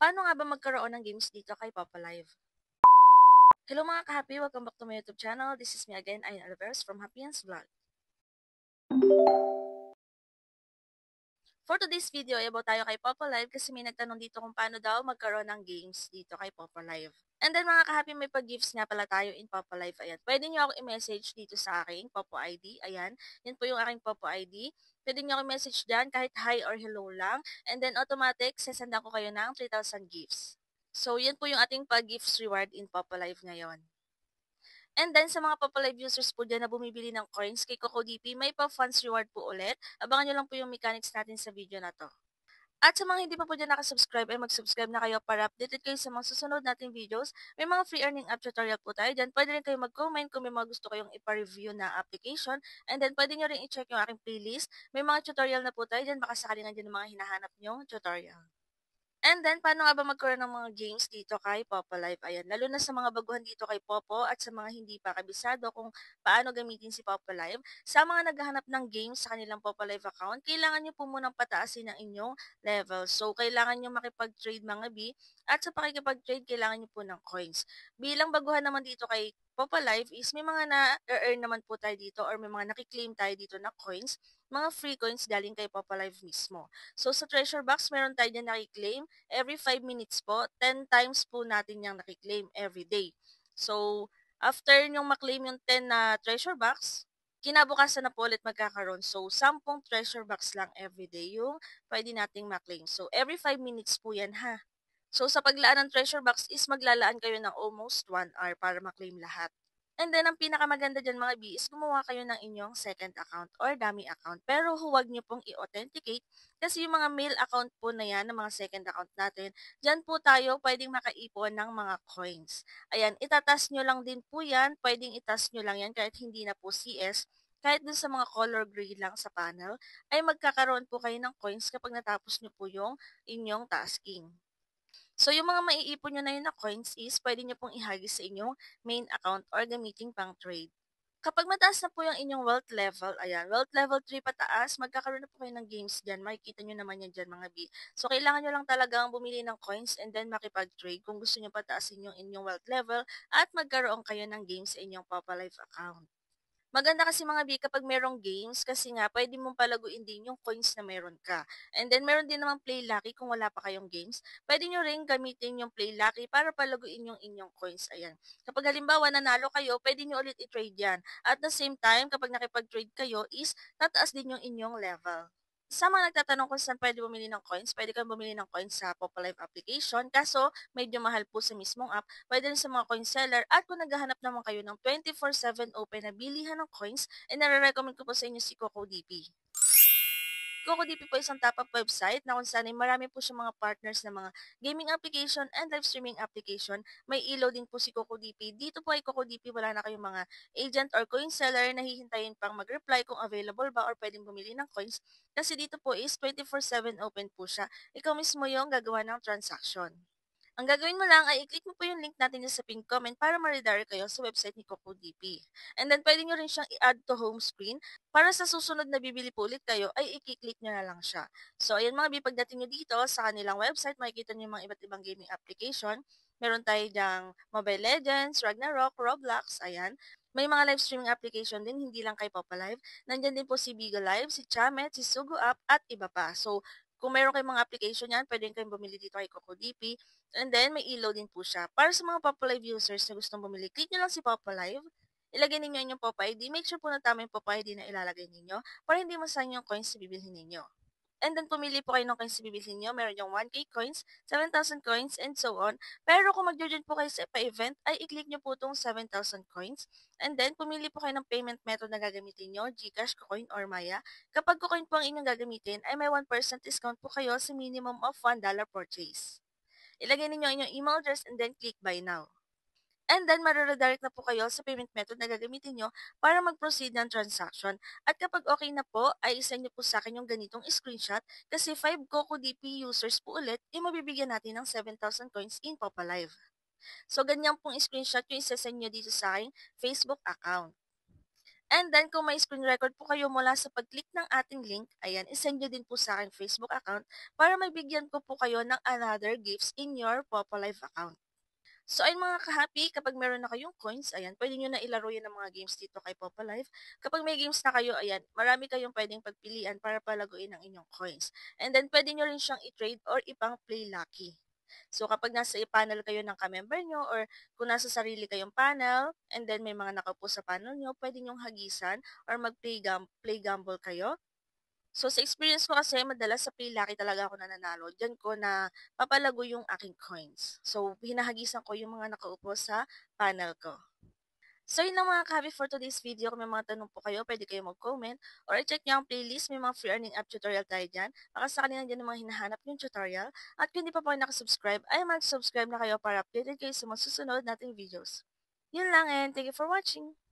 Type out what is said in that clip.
Paano nga ba magkaroon ng games dito kay Papa Live? Hello mga ka-happy! Welcome back to my YouTube channel. This is me again, Ayan Alvarez from Happy Vlog. For today's video ay about tayo kay Papa Live kasi may nagtanong dito kung paano daw magkaroon ng games dito kay Papa Live. And then mga ka-happy, may pag-gifts nga pala tayo in Papa Live. Ayan, pwede nyo ako i-message dito sa aking Popo ID. Ayan, yun po yung aking Popo ID. Pwede nyo ako i-message dyan kahit hi or hello lang. And then automatic, sesendan ko kayo ng 3,000 gifts. So, yan po yung ating pag-gifts reward in Papa Live ngayon. And then, sa mga Papalive users po dyan na bumibili ng coins kay CocoDP, may pa-funds reward po ulit. Abangan nyo lang po yung mechanics natin sa video na to. At sa mga hindi pa po dyan nakasubscribe, ay mag-subscribe na kayo para updated kayo sa mga susunod nating videos. May mga free earning app tutorial po tayo dyan. Pwede rin kayo mag-comment kung may mga gusto kayong ipa-review na application. And then, pwede nyo rin i-check yung aking playlist. May mga tutorial na po tayo dyan. Baka sakali nga dyan yung mga hinahanap nyo tutorial. And then, paano nga ba magkaroon ng mga games dito kay Popo Live? Ayan, lalo na sa mga baguhan dito kay Popo at sa mga hindi pa kabisado kung paano gamitin si Popo Live. Sa mga naghahanap ng games sa kanilang Popo Live account, kailangan nyo po munang pataasin ang inyong level. So, kailangan nyo makipag-trade mga B at sa pakikipag-trade, kailangan nyo po ng coins. Bilang baguhan naman dito kay Popo Live is may mga na-earn naman po tayo dito or may mga nakiklaim tayo dito na coins, mga free coins galing kay Popo Live mismo. So, sa treasure box, meron tayo dyan nakiklaim. Every 5 minutes po, 10 times po natin yung nakiklaim every day. So, after nyong maklaim yung 10 na treasure box, kinabukasan na po ulit magkakaroon. So, 10 treasure box lang every day yung pwede nating maklaim. So, every 5 minutes po yan ha. So, sa paglaan ng treasure box is maglalaan kayo ng almost 1 hour para maklaim lahat. And then, ang pinakamaganda dyan mga B is gumawa kayo ng inyong second account or dummy account. Pero huwag nyo pong i-authenticate kasi yung mga mail account po na yan, ng mga second account natin, dyan po tayo pwedeng makaipon ng mga coins. Ayan, itatas nyo lang din po yan. Pwedeng itas nyo lang yan kahit hindi na po CS. Kahit dun sa mga color gray lang sa panel, ay magkakaroon po kayo ng coins kapag natapos nyo po yung inyong tasking. So, yung mga maiipon nyo na yun na coins is pwede nyo pong ihagis sa inyong main account or gamitin pang trade. Kapag mataas na po yung inyong wealth level, ayan, wealth level 3 pataas, magkakaroon na po kayo ng games dyan. Makikita nyo naman yan dyan mga B. So, kailangan nyo lang talagang bumili ng coins and then makipag-trade kung gusto nyo pataasin yung inyong wealth level at magkaroon kayo ng games sa inyong Papa Life account. Maganda kasi mga B kapag merong games kasi nga pwede mong palaguin din yung coins na meron ka. And then meron din naman Play Lucky kung wala pa kayong games. Pwede nyo rin gamitin yung Play Lucky para palaguin yung inyong coins. Ayan. Kapag halimbawa nanalo kayo, pwede nyo ulit i-trade yan. At the same time, kapag nakipag-trade kayo is tataas din yung inyong level. Sa mga nagtatanong kung saan pwede bumili ng coins, pwede kang bumili ng coins sa Popolive application. Kaso, medyo mahal po sa mismong app. Pwede rin sa mga coin seller. At kung naghahanap naman kayo ng 24/7 open na bilihan ng coins, nare-recommend ko po sa inyo si CocoDP. CocoDP po isang top-up website na kung saan ay marami po siyang mga partners na mga gaming application and live streaming application. May ilaw din po si CocoDP. Dito po ay CocoDP, wala na kayong mga agent or coin seller na hihintayin pang mag-reply kung available ba or pwedeng bumili ng coins. Kasi dito po is 24/7 open po siya. Ikaw mismo yung gagawa ng transaction. Ang gagawin mo lang ay i-click mo po yung link natin sa pinned comment para ma-redirect kayo sa website ni CocoDP. And then, pwede nyo rin siyang i-add to home screen para sa susunod na bibili po ulit kayo ay i-click nyo na lang siya. So, ayan mga pagdating nyo dito sa kanilang website, makikita nyo yung mga iba't ibang gaming application. Meron tayo dyang Mobile Legends, Ragnarok, Roblox, ayan. May mga live streaming application din, hindi lang kay Popa Live. Nandyan din po si Bigo Live, si Chamet, si Sugo App, at iba pa. So, kung meron kayong mga application yan, pwede kayong bumili dito kay CocoDP. And then, may ilaw din po siya. Para sa mga Popo Live users na gustong bumili, click nyo lang si Popo Live. Ilagay ninyo inyong Popo ID. Make sure po na tama yung Popo ID na ilalagay ninyo para hindi masayang yung coins na bibilhin ninyo. And then, pumili po kayo ng coins na bibilhin nyo. Meron yung 1K coins, 7,000 coins, and so on. Pero kung mag-join po kayo sa pa-event, ay i-click nyo po itong 7,000 coins. And then, pumili po kayo ng payment method na gagamitin nyo, GCash, Kucoin, or Maya. Kapag Kucoin po ang inyong gagamitin, ay may 1% discount po kayo sa minimum of $1 purchase. Ilagay ninyo ang inyong email address and then click buy now. And then, mariredirect na po kayo sa payment method na gagamitin nyo para mag-proceed ng transaction. At kapag okay na po, ay isend nyo po sa akin yung ganitong screenshot kasi 5 CocoDP users po ulit, mabibigyan natin ng 7,000 coins in Popa Live. So, ganyan pong screenshot yung isasend nyo dito sa aking Facebook account. And then, kung may screen record po kayo mula sa pag-click ng ating link, ayan, isend nyo din po sa aking Facebook account para magbigyan ko po kayo ng another gifts in your Popo Live account. So, ayun mga ka-happy, kapag meron na kayong coins, ayan, pwede nyo na ilaro yan ng mga games dito kay Popo Live. Kapag may games na kayo, ayan, marami kayong pwedeng pagpilian para palaguin ang inyong coins. And then, pwede nyo rin siyang i-trade or ipang play lucky. So, kapag nasa panel kayo ng ka-member nyo or kung nasa sarili kayong panel, and then may mga nakaupo sa panel nyo, pwede nyong hagisan or play gamble kayo. So, sa experience ko kasi, madalas sa Play Lucky talaga ako nananalo. Diyan ko na papalago yung aking coins. So, hinahagisan ko yung mga nakaupo sa panel ko. So, yun lang mga kahabi for today's video. Kung may mga tanong po kayo, pwede kayo mag-comment or i-check nyo ang playlist. May mga free earning app tutorial tayo dyan. Baka sa kanina dyan ng mga hinahanap yung tutorial. At kung hindi pa po kayo nakasubscribe, ay mag-subscribe na kayo para updated kayo sa mga susunod nating videos. Yun lang and thank you for watching!